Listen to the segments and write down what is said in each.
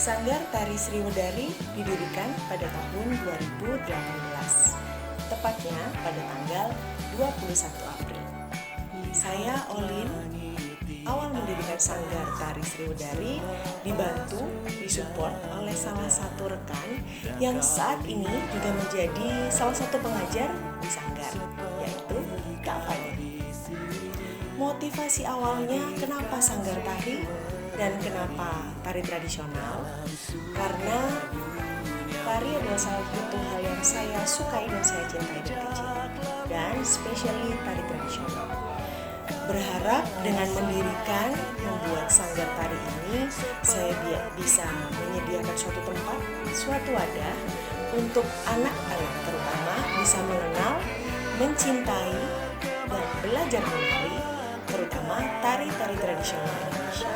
Sanggar Tari Sriwedari didirikan pada tahun 2018, tepatnya pada tanggal 21 April. Saya Olin, awal mendirikan Sanggar Tari Sriwedari dibantu, disupport oleh salah satu rekan yang saat ini juga menjadi salah satu pengajar di Sanggar, yaitu Kak Fani. Motivasi awalnya kenapa Sanggar Tari dan kenapa tari tradisional? Karena tari adalah salah satu hal yang saya sukai dan saya cintai dari kecil, dan especially tari tradisional. Berharap dengan membuat Sanggar Tari ini, saya bisa menyediakan suatu tempat, suatu wadah untuk anak-anak terutama bisa mengenal, mencintai, dan belajar menari, terutama tari-tari tradisional Indonesia.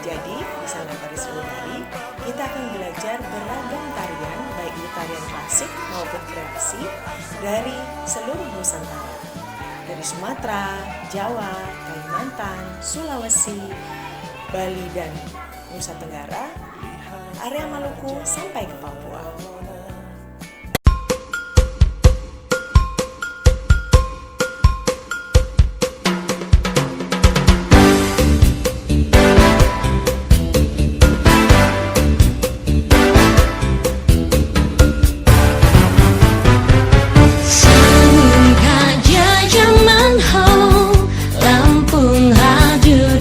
Jadi, di Sanggar Tari Sriwedari, kita akan belajar beragam tarian, baik itu tarian klasik maupun kreasi dari seluruh Nusantara. Dari Sumatera, Jawa, Kalimantan, Sulawesi, Bali, dan Nusa Tenggara, area Maluku, sampai ke Papua.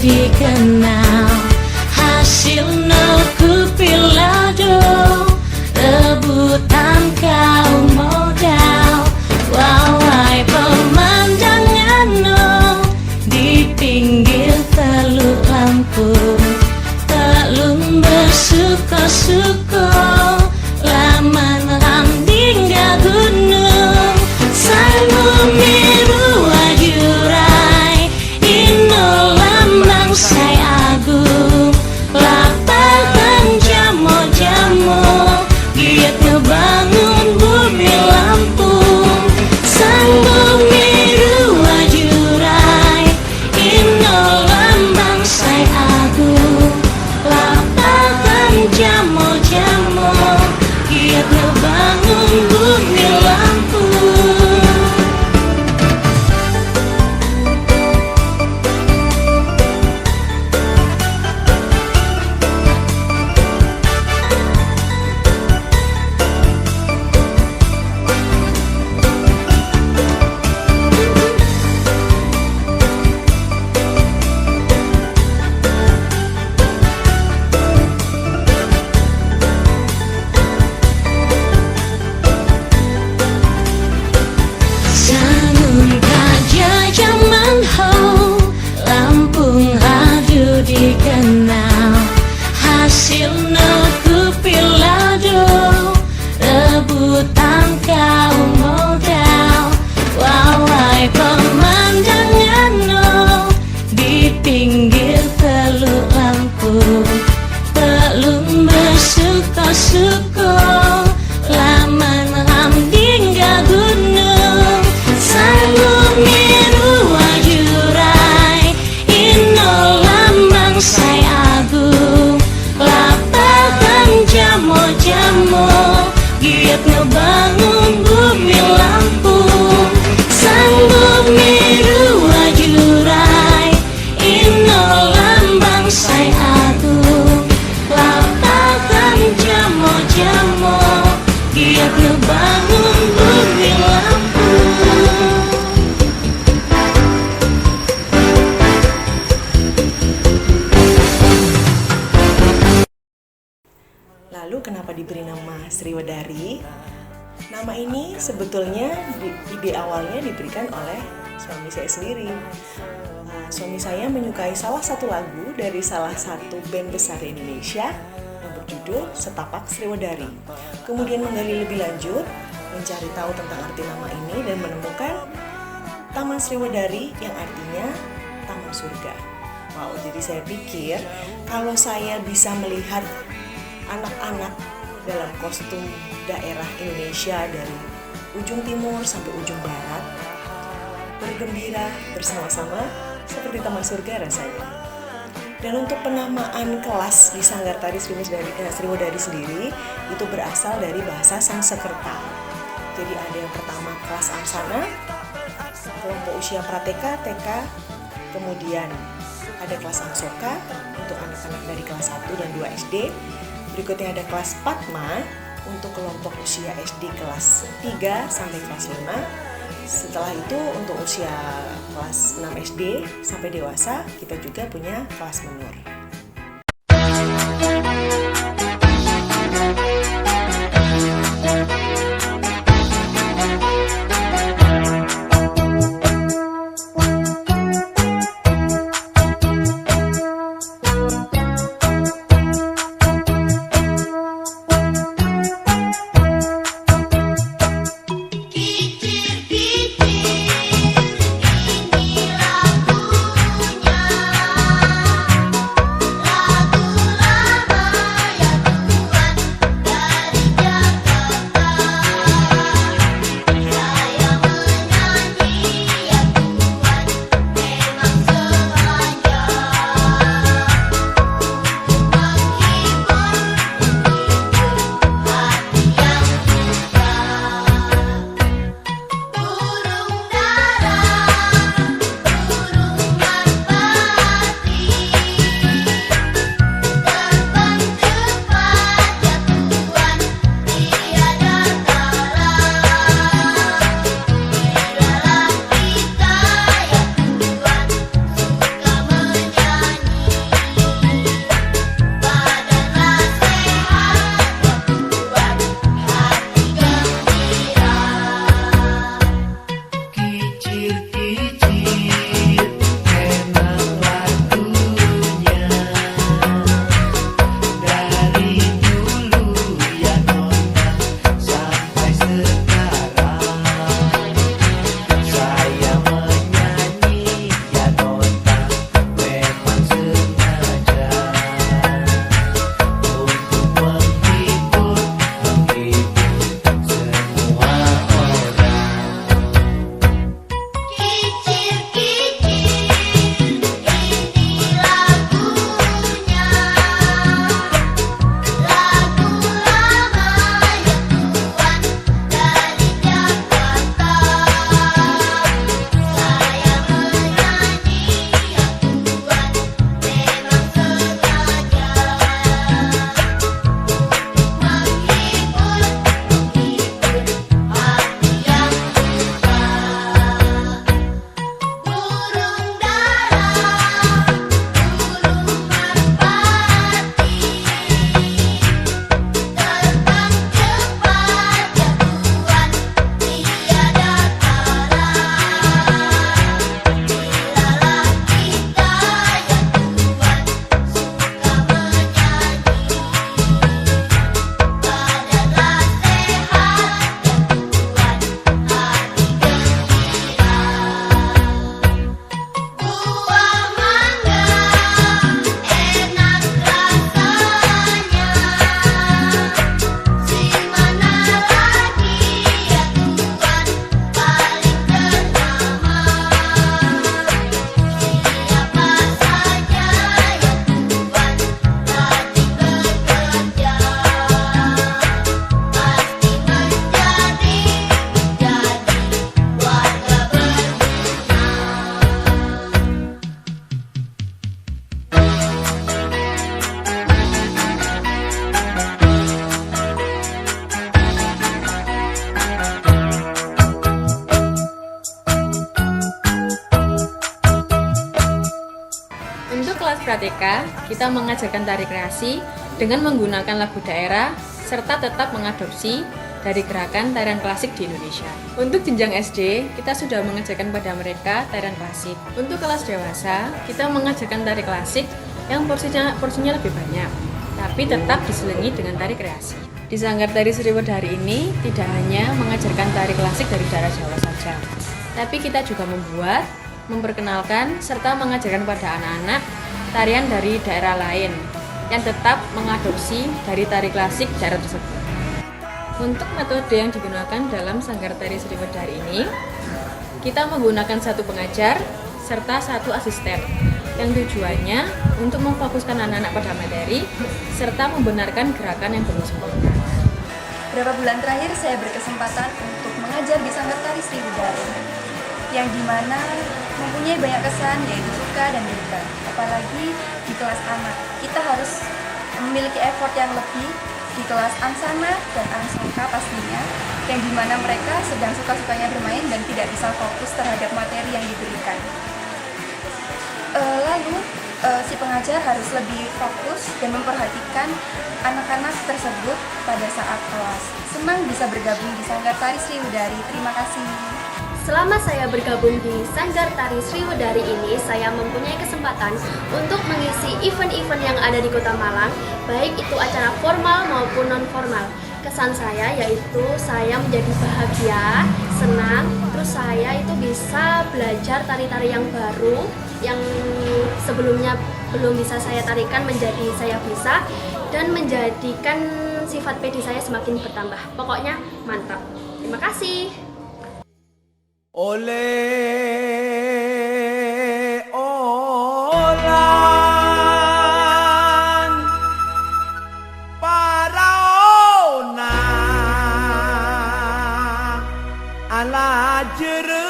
Dikenal hasil noku pilado, rebutan kaum modal, wawai pemandangan no di pinggir teluk Lampung, telung bersuko-suko laman hingga gunung, sangu miru wajurai ino Sai agung, lapangan jamo-jamo, giat ngebangun bumi Lampung, sanggup miru wajurai, ino lambang Sai agung, lapangan jamo-jamo, giat ngebangun bumi Lampung. Dikenal hasil noku pilado, rebutan kaum modal, wawai pemandangan no di pinggir teluk Lampung, telung bersuko-suko laman hingga gunung, sanggup miru wajurai ino Sai agung, lapangan jamo-jamo, giat ngebangun bumi Lampung, sanggup miru wajurai ino lambang Sai agung, lapangan jamo-jamo, giat ngebangun bumi Lampung. Lalu kenapa diberi nama Sriwedari? Nama ini sebetulnya ide awalnya diberikan oleh suami saya sendiri. Suami saya menyukai salah satu lagu dari salah satu band besar di Indonesia yang berjudul Setapak Sriwedari. Kemudian menggali lebih lanjut, mencari tahu tentang arti nama ini dan menemukan Taman Sriwedari yang artinya Taman Surga. Wow, jadi saya pikir kalau saya bisa melihat anak-anak dalam kostum daerah Indonesia dari ujung timur sampai ujung barat bergembira bersama-sama seperti taman surga rasanya. Dan untuk penamaan kelas di Sanggar Tari Sriwedari sendiri itu berasal dari bahasa Sanskerta. Jadi ada yang pertama kelas Angsana, kelompok usia Prateka, TK, kemudian ada kelas Angsoka untuk anak-anak dari kelas 1 dan 2 SD. Berikutnya ada kelas Padma untuk kelompok usia SD kelas 3 sampai kelas 5. Setelah itu untuk usia kelas 6 SD sampai dewasa kita juga punya kelas menur. Prateka, kita mengajarkan tari kreasi dengan menggunakan lagu daerah serta tetap mengadopsi dari gerakan tarian klasik di Indonesia. Untuk jenjang SD, kita sudah mengajarkan pada mereka tarian klasik. Untuk kelas dewasa, kita mengajarkan tari klasik yang porsinya lebih banyak, tapi tetap diselingi dengan tari kreasi. Di Sanggar Tari Sriwedari ini tidak hanya mengajarkan tari klasik dari daerah Jawa saja, tapi kita juga memperkenalkan serta mengajarkan pada anak-anak tarian dari daerah lain yang tetap mengadopsi dari tari klasik daerah tersebut. Untuk metode yang digunakan dalam Sanggar Tari Sriwedari ini, kita menggunakan 1 pengajar serta 1 asisten. yang tujuannya untuk memfokuskan anak-anak pada materi serta membenarkan gerakan yang belum sempurna. Beberapa bulan terakhir saya berkesempatan untuk mengajar di Sanggar Tari Sriwedari, yang dimana mempunyai banyak kesan yaitu suka dan duka. Apalagi di kelas anak, kita harus memiliki effort yang lebih di kelas Angsana dan Angsoka pastinya, yang dimana mereka sedang suka-sukanya bermain dan tidak bisa fokus terhadap materi yang diberikan. Lalu si pengajar harus lebih fokus dan memperhatikan anak-anak tersebut pada saat kelas. Senang bisa bergabung di Sanggar Tari Sriwedari. Terima kasih. Selama saya bergabung di Sanggar Tari Sriwedari ini, saya mempunyai kesempatan untuk mengisi event-event yang ada di Kota Malang, baik itu acara formal maupun non-formal. Kesan saya yaitu saya menjadi bahagia, senang, terus saya itu bisa belajar tari-tari yang baru, yang sebelumnya belum bisa saya tarikan menjadi saya bisa, dan menjadikan sifat pede saya semakin bertambah. Pokoknya mantap. Terima kasih. Olan paraona ala jereng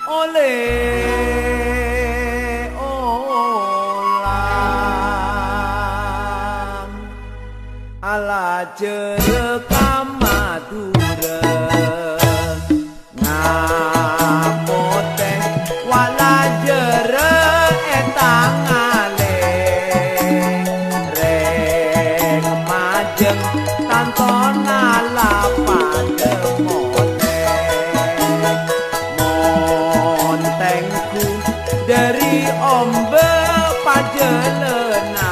olan ala jereng Madura ngamote wala jere etang ale reng majeng tanton ala pademote montengku dari ombe pajelena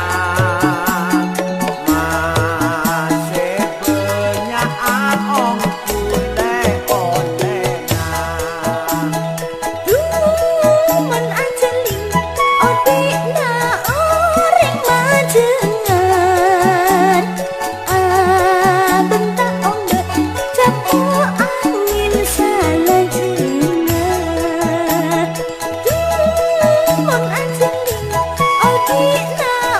Mon anjeling, oh di na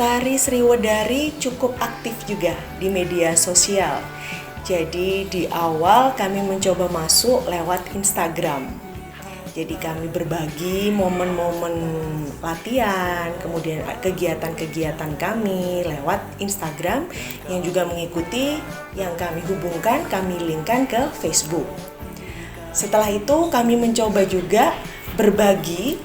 Tari Sriwedari cukup aktif juga di media sosial. Jadi di awal kami mencoba masuk lewat Instagram. Jadi kami berbagi momen-momen latihan, kemudian kegiatan-kegiatan kami lewat Instagram yang juga mengikuti yang kami hubungkan, kami linkkan ke Facebook. Setelah itu kami mencoba juga berbagi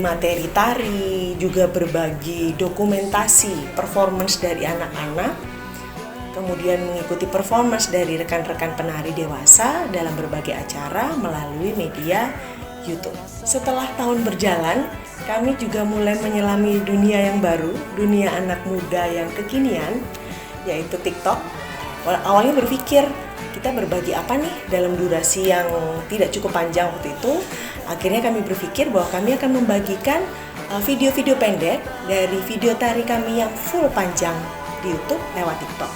materi tari, juga berbagi dokumentasi performance dari anak-anak, kemudian mengikuti performance dari rekan-rekan penari dewasa dalam berbagai acara melalui media YouTube. Setelah tahun berjalan, kami juga mulai menyelami dunia yang baru, dunia anak muda yang kekinian, yaitu TikTok. Awalnya berpikir, kita berbagi apa nih dalam durasi yang tidak cukup panjang waktu itu. Akhirnya kami berpikir bahwa kami akan membagikan video-video pendek dari video tari kami yang full panjang di YouTube lewat TikTok.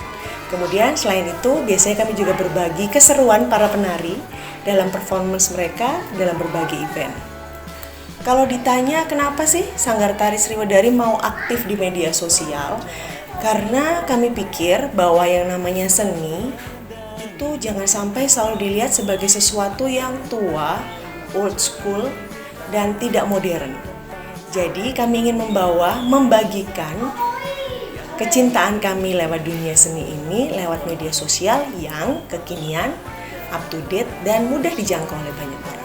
Kemudian selain itu biasanya kami juga berbagi keseruan para penari dalam performance mereka dalam berbagai event. Kalau ditanya kenapa sih Sanggar Tari Sriwedari mau aktif di media sosial? Karena kami pikir bahwa yang namanya seni itu jangan sampai selalu dilihat sebagai sesuatu yang tua, old school, dan tidak modern. Jadi kami ingin membagikan kecintaan kami lewat dunia seni ini lewat media sosial yang kekinian, up to date, dan mudah dijangkau oleh banyak orang.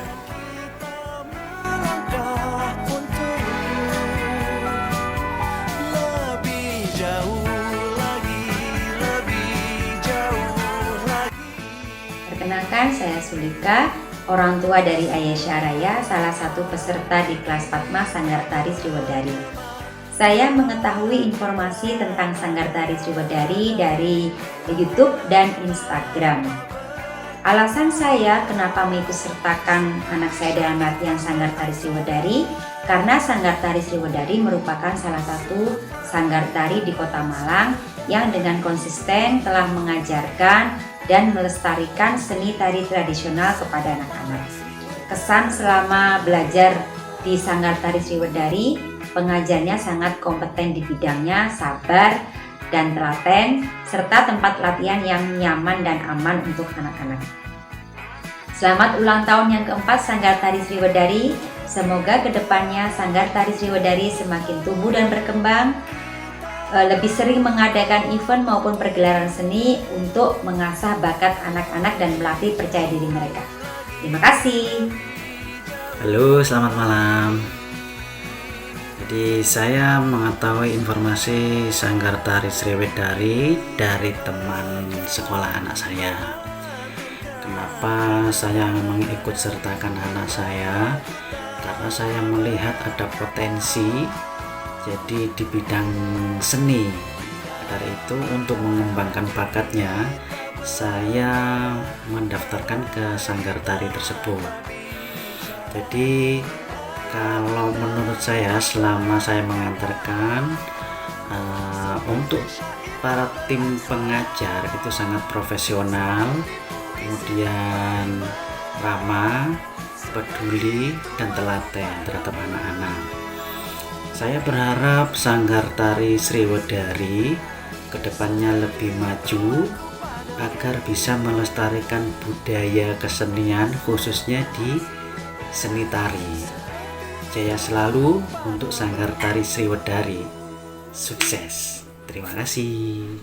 Perkenalkan, saya Sulika, orang tua dari Ayesha Raya, salah satu peserta di kelas Padma Sanggar Tari Sriwedari. Saya mengetahui informasi tentang Sanggar Tari Sriwedari dari YouTube dan Instagram. Alasan saya kenapa mengikut sertakan anak saya dalam latihan Sanggar Tari Sriwedari, karena Sanggar Tari Sriwedari merupakan salah satu sanggar tari di Kota Malang yang dengan konsisten telah mengajarkan dan melestarikan seni tari tradisional kepada anak-anak. Kesan selama belajar di Sanggar Tari Sriwedari, pengajarnya sangat kompeten di bidangnya, sabar dan telaten, serta tempat latihan yang nyaman dan aman untuk anak-anak. Selamat ulang tahun yang keempat Sanggar Tari Sriwedari. Semoga kedepannya Sanggar Tari Sriwedari semakin tumbuh dan berkembang, lebih sering mengadakan event maupun pergelaran seni untuk mengasah bakat anak-anak dan melatih percaya diri mereka. Terima kasih. Halo, selamat malam. Jadi saya mengetahui informasi Sanggar Tari Sriwedari dari teman sekolah anak saya. Kenapa saya mengikut sertakan anak saya? Karena saya melihat ada potensi jadi di bidang seni. Dari itu untuk mengembangkan bakatnya, saya mendaftarkan ke Sanggar Tari tersebut. Jadi kalau menurut saya selama saya mengantarkan untuk para tim pengajar itu sangat profesional, kemudian ramah, peduli, dan telaten terhadap anak-anak. Saya berharap Sanggar Tari Sriwedari kedepannya lebih maju agar bisa melestarikan budaya kesenian khususnya di seni tari. Jaya selalu untuk Sanggar Tari Sriwedari. Sukses. Terima kasih.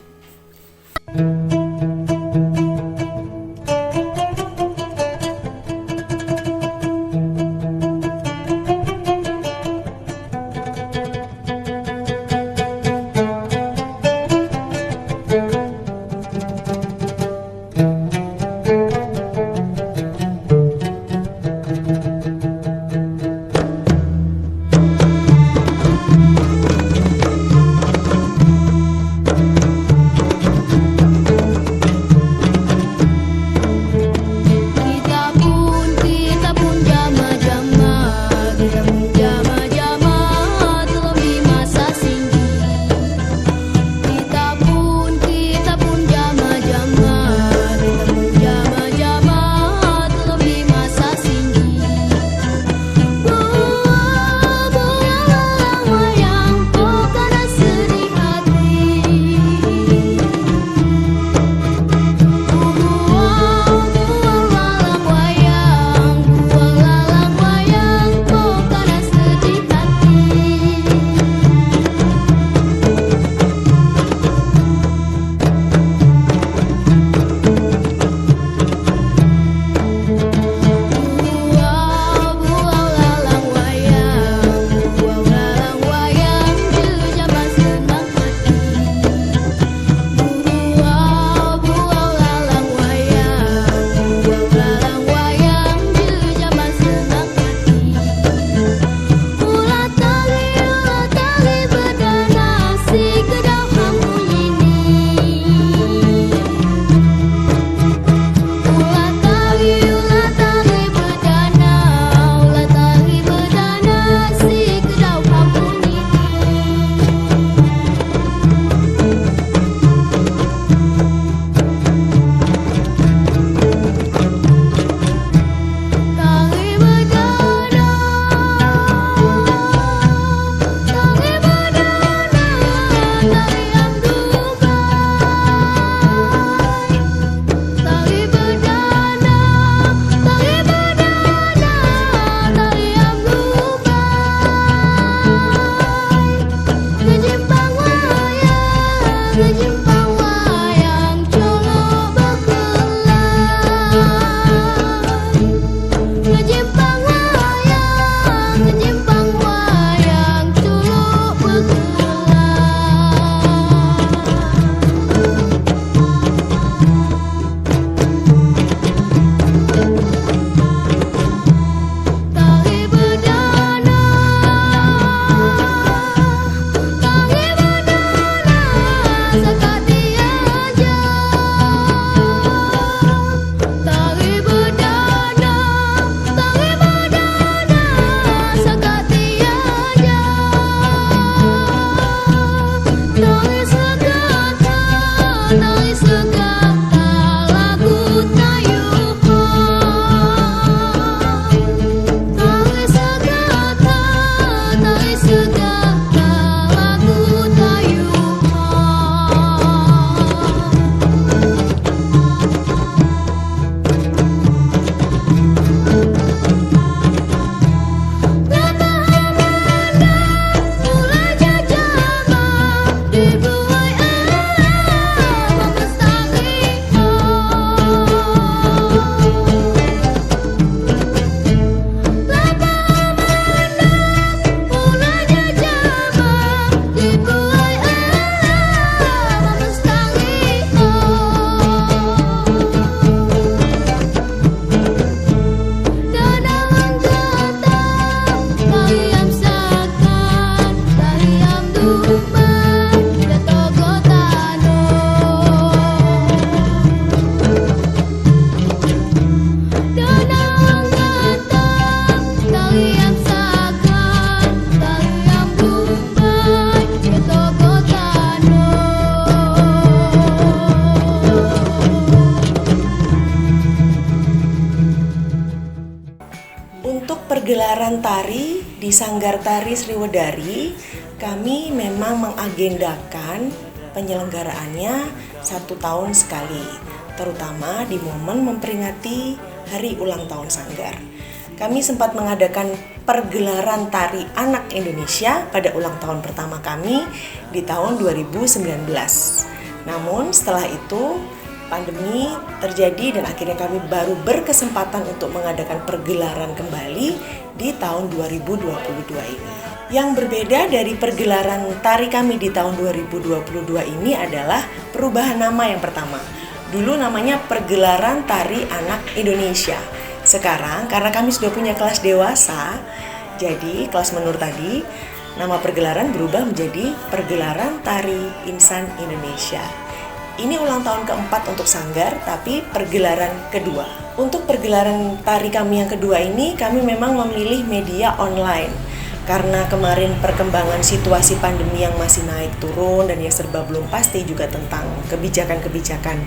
pergelaran tari di Sanggar Tari Sriwedari, kami memang mengagendakan penyelenggaraannya 1 tahun sekali, terutama di momen memperingati Hari Ulang Tahun Sanggar. Kami sempat mengadakan pergelaran tari anak Indonesia pada ulang tahun pertama kami di tahun 2019. Namun setelah itu pandemi terjadi dan akhirnya kami baru berkesempatan untuk mengadakan pergelaran kembali di tahun 2022 ini. Yang berbeda dari pergelaran tari kami di tahun 2022 ini adalah perubahan nama yang pertama. Dulu namanya Pergelaran Tari Anak Indonesia. Sekarang karena kami sudah punya kelas dewasa, jadi kelas menur tadi, nama pergelaran berubah menjadi Pergelaran Tari Insan Indonesia. Ini ulang tahun keempat untuk Sanggar, tapi pergelaran kedua. Untuk pergelaran tari kami yang kedua ini, kami memang memilih media online. Karena kemarin perkembangan situasi pandemi yang masih naik turun dan yang serba belum pasti juga tentang kebijakan-kebijakan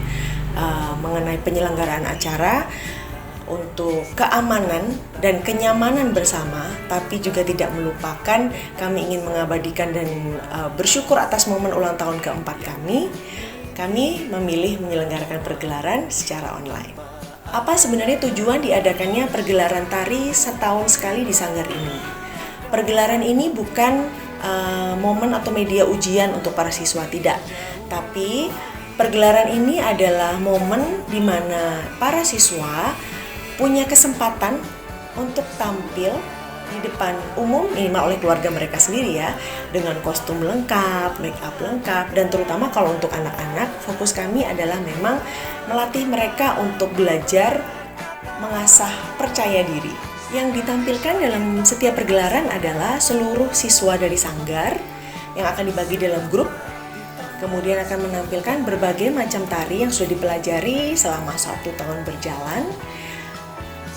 mengenai penyelenggaraan acara, untuk keamanan dan kenyamanan bersama, tapi juga tidak melupakan kami ingin mengabadikan dan bersyukur atas momen ulang tahun keempat kami memilih menyelenggarakan pergelaran secara online. Apa sebenarnya tujuan diadakannya pergelaran tari setahun sekali di Sanggar ini? Pergelaran ini bukan momen atau media ujian untuk para siswa, tidak. Tapi pergelaran ini adalah momen di mana para siswa punya kesempatan untuk tampil di depan umum, minimal oleh keluarga mereka sendiri ya, dengan kostum lengkap, make up lengkap, dan terutama kalau untuk anak-anak, fokus kami adalah memang melatih mereka untuk belajar mengasah percaya diri. Yang ditampilkan dalam setiap pergelaran adalah seluruh siswa dari Sanggar yang akan dibagi dalam grup, kemudian akan menampilkan berbagai macam tari yang sudah dipelajari selama 1 tahun berjalan.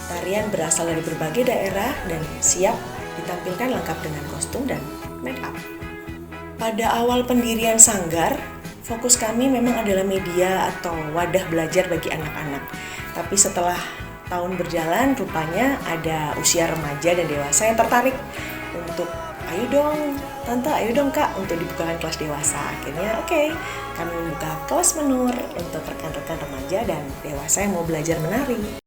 Tarian berasal dari berbagai daerah dan siap ditampilkan lengkap dengan kostum dan make up. Pada awal pendirian Sanggar, fokus kami memang adalah media atau wadah belajar bagi anak-anak. Tapi setelah tahun berjalan, rupanya ada usia remaja dan dewasa yang tertarik untuk ayo dong tante, ayo dong kak, untuk dibukakan kelas dewasa. Akhirnya oke, kami membuka kelas menur untuk rekan-rekan remaja dan dewasa yang mau belajar menari.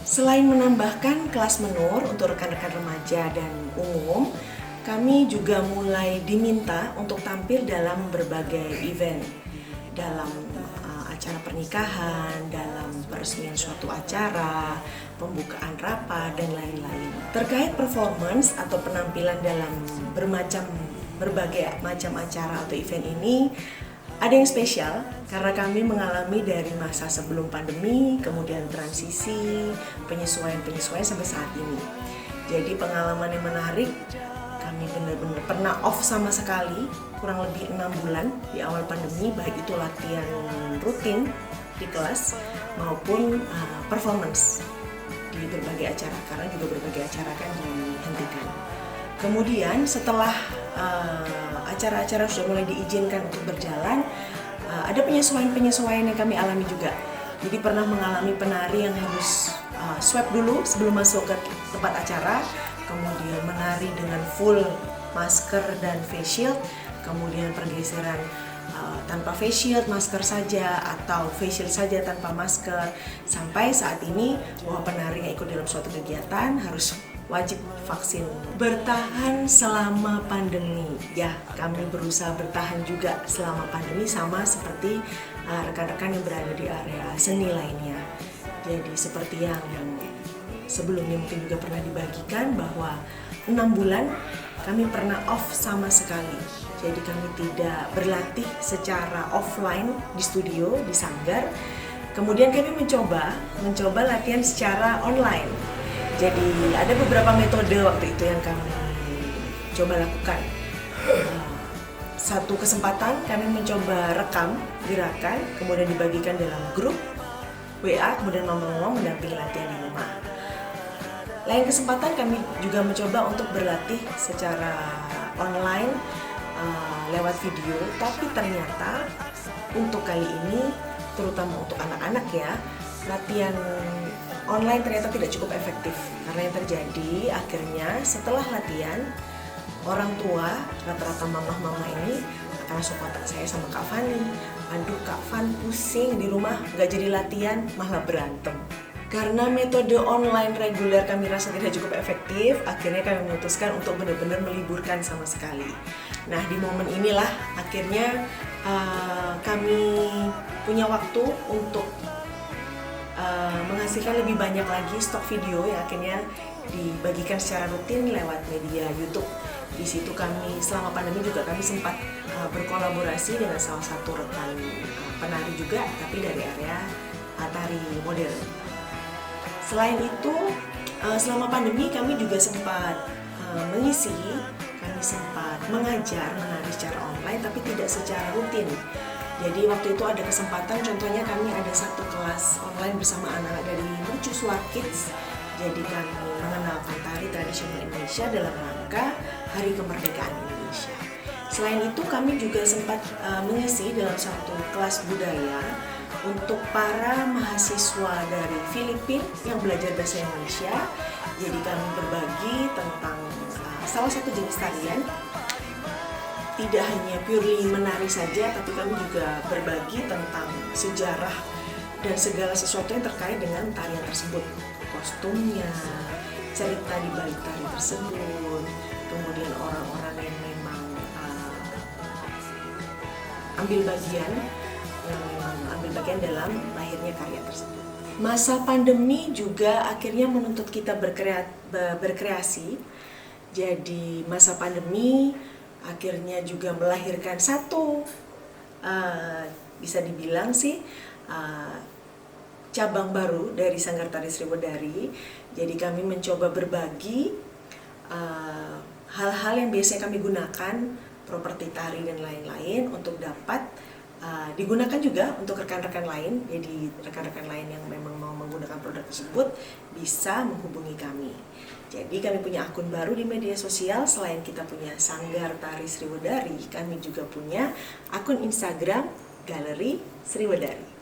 Selain menambahkan kelas menur untuk rekan-rekan remaja dan umum, kami juga mulai diminta untuk tampil dalam berbagai event, dalam acara pernikahan, dalam peresmian suatu acara, pembukaan rapat, dan lain-lain. Terkait performance atau penampilan dalam berbagai macam acara atau event ini, ada yang spesial karena kami mengalami dari masa sebelum pandemi, kemudian transisi, penyesuaian sampai saat ini. Jadi pengalaman yang menarik, kami benar-benar pernah off sama sekali, kurang lebih 6 bulan di awal pandemi, baik itu latihan rutin di kelas maupun performance di berbagai acara, karena juga berbagai acara kan dihentikan. Kemudian setelah acara-acara sudah mulai diizinkan untuk berjalan, ada penyesuaian yang kami alami juga. Jadi pernah mengalami penari yang harus swab dulu sebelum masuk ke tempat acara, kemudian menari dengan full masker dan face shield, kemudian pergeseran tanpa face shield, masker saja, atau face shield saja tanpa masker, sampai saat ini bahwa penari yang ikut dalam suatu kegiatan harus wajib vaksin. Bertahan selama pandemi, ya kami berusaha bertahan juga selama pandemi, sama seperti rekan-rekan yang berada di area seni lainnya. Jadi seperti yang sebelumnya mungkin juga pernah dibagikan, bahwa 6 bulan kami pernah off sama sekali. Jadi kami tidak berlatih secara offline di studio, di sanggar. Kemudian kami mencoba latihan secara online. Jadi ada beberapa metode waktu itu yang kami coba lakukan. Satu kesempatan kami mencoba rekam gerakan, kemudian dibagikan dalam grup WA, kemudian mama-mama mendampingi latihan di rumah. Lain kesempatan kami juga mencoba untuk berlatih secara online lewat video, tapi ternyata untuk kali ini, terutama untuk anak-anak ya, latihan online ternyata tidak cukup efektif. Karena yang terjadi akhirnya setelah latihan, orang tua, rata-rata mama-mama ini akan langsung kontak saya sama Kak Fani. Aduh Kak Fan, pusing di rumah, gak jadi latihan, malah berantem. Karena metode online reguler kami rasa tidak cukup efektif, akhirnya kami memutuskan untuk benar-benar meliburkan sama sekali. Nah, di momen inilah akhirnya kami punya waktu untuk menghasilkan lebih banyak lagi stok video yang akhirnya dibagikan secara rutin lewat media YouTube. Di situ kami selama pandemi juga kami sempat berkolaborasi dengan salah satu rekan penari juga, tapi dari area tari modern. Selain itu, selama pandemi kami juga sempat kami sempat mengajar menari secara online, tapi tidak secara rutin. Jadi waktu itu ada kesempatan, contohnya kami ada satu kelas online bersama anak-anak dari Mercusuar Kids. Jadi kami mengenalkan tari tradisional Indonesia dalam rangka Hari Kemerdekaan Indonesia. Selain itu kami juga sempat mengisi dalam satu kelas budaya untuk para mahasiswa dari Filipina yang belajar bahasa Indonesia. Jadi kami berbagi tentang salah satu jenis tarian. Tidak hanya purely menari saja, tapi kami juga berbagi tentang sejarah dan segala sesuatu yang terkait dengan tarian tersebut. Kostumnya, cerita di balik tari tersebut, kemudian orang-orang yang memang ambil bagian dalam lahirnya karya tersebut. Masa pandemi juga akhirnya menuntut kita berkreasi. Jadi masa pandemi akhirnya juga melahirkan satu bisa dibilang sih cabang baru dari Sanggar Tari Sriwedari. Jadi kami mencoba berbagi hal-hal yang biasanya kami gunakan, properti tari dan lain-lain, untuk dapat digunakan juga untuk rekan-rekan lain. Jadi rekan-rekan lain yang memang mau menggunakan produk tersebut bisa menghubungi kami. Jadi kami punya akun baru di media sosial. Selain kita punya Sanggar Tari Sriwedari, kami juga punya akun Instagram Galeri Sriwedari.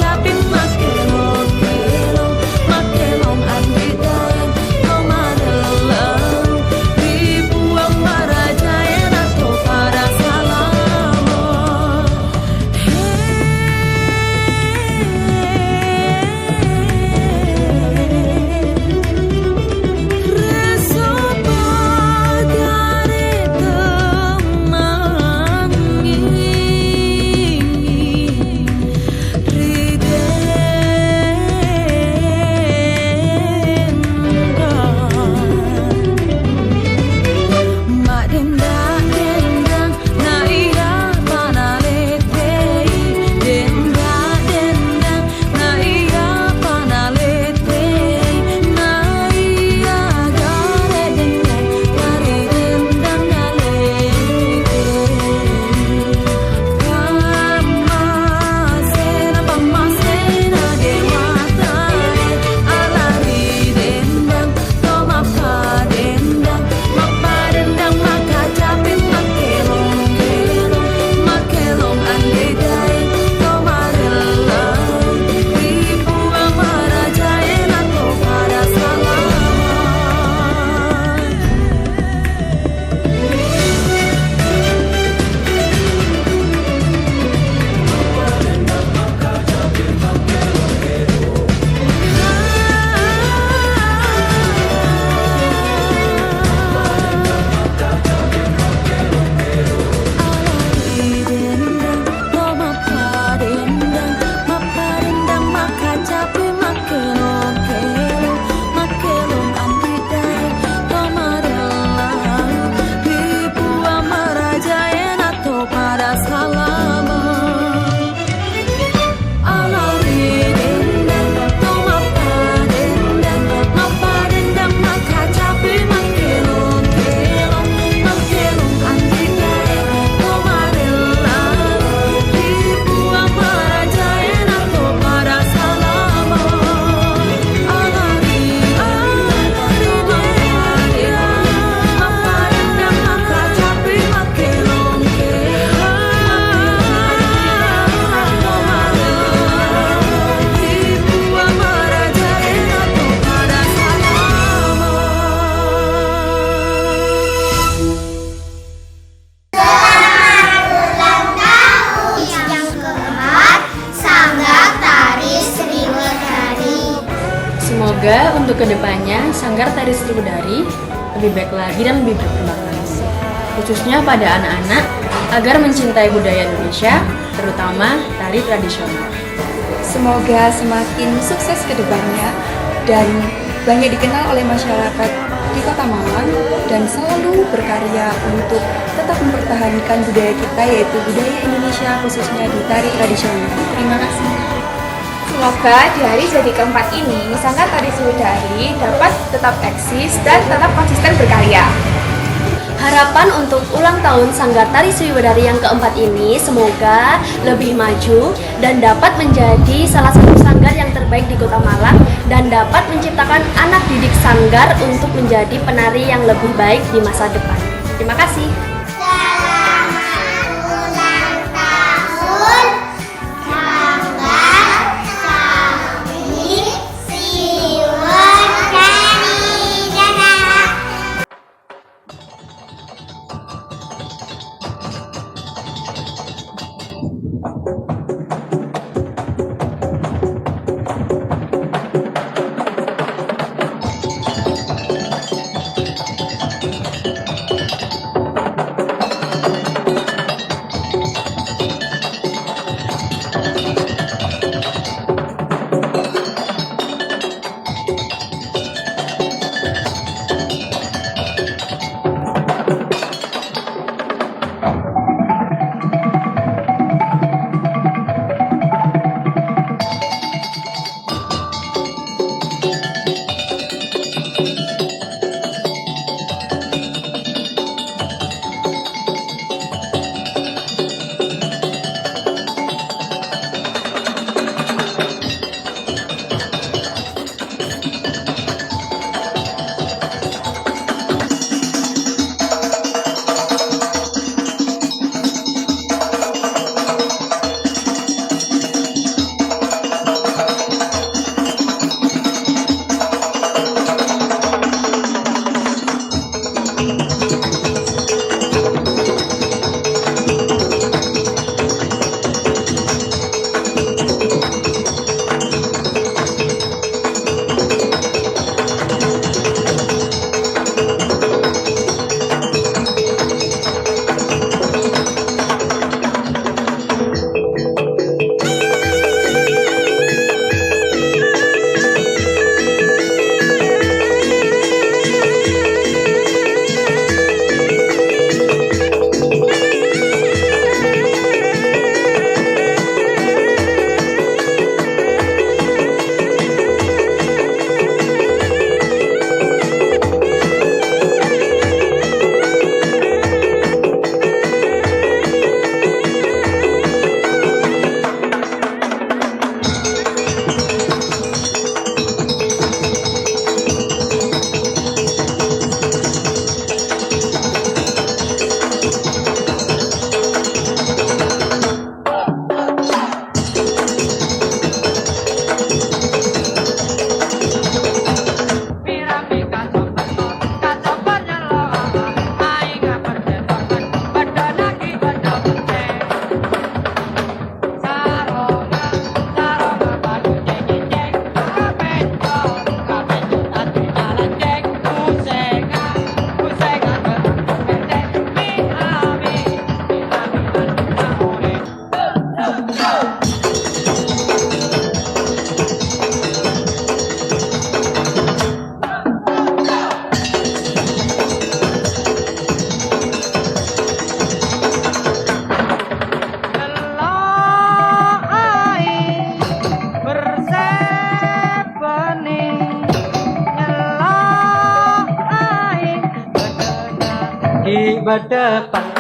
Capi Semoga untuk kedepannya Sanggar Tari Sriwedari lebih baik lagi dan lebih berkembang lagi, khususnya pada anak-anak agar mencintai budaya Indonesia, terutama tari tradisional. Semoga semakin sukses ke depannya dan banyak dikenal oleh masyarakat di Kota Malang dan selalu berkarya untuk tetap mempertahankan budaya kita, yaitu budaya Indonesia khususnya di tari tradisional. Terima kasih. Semoga di hari jadi keempat ini, Sanggar Tari Sriwedari dapat tetap eksis dan tetap konsisten berkarya. Harapan untuk ulang tahun Sanggar Tari Sriwedari yang keempat ini semoga lebih maju dan dapat menjadi salah satu sanggar yang terbaik di Kota Malang dan dapat menciptakan anak didik sanggar untuk menjadi penari yang lebih baik di masa depan. Terima kasih. Di depan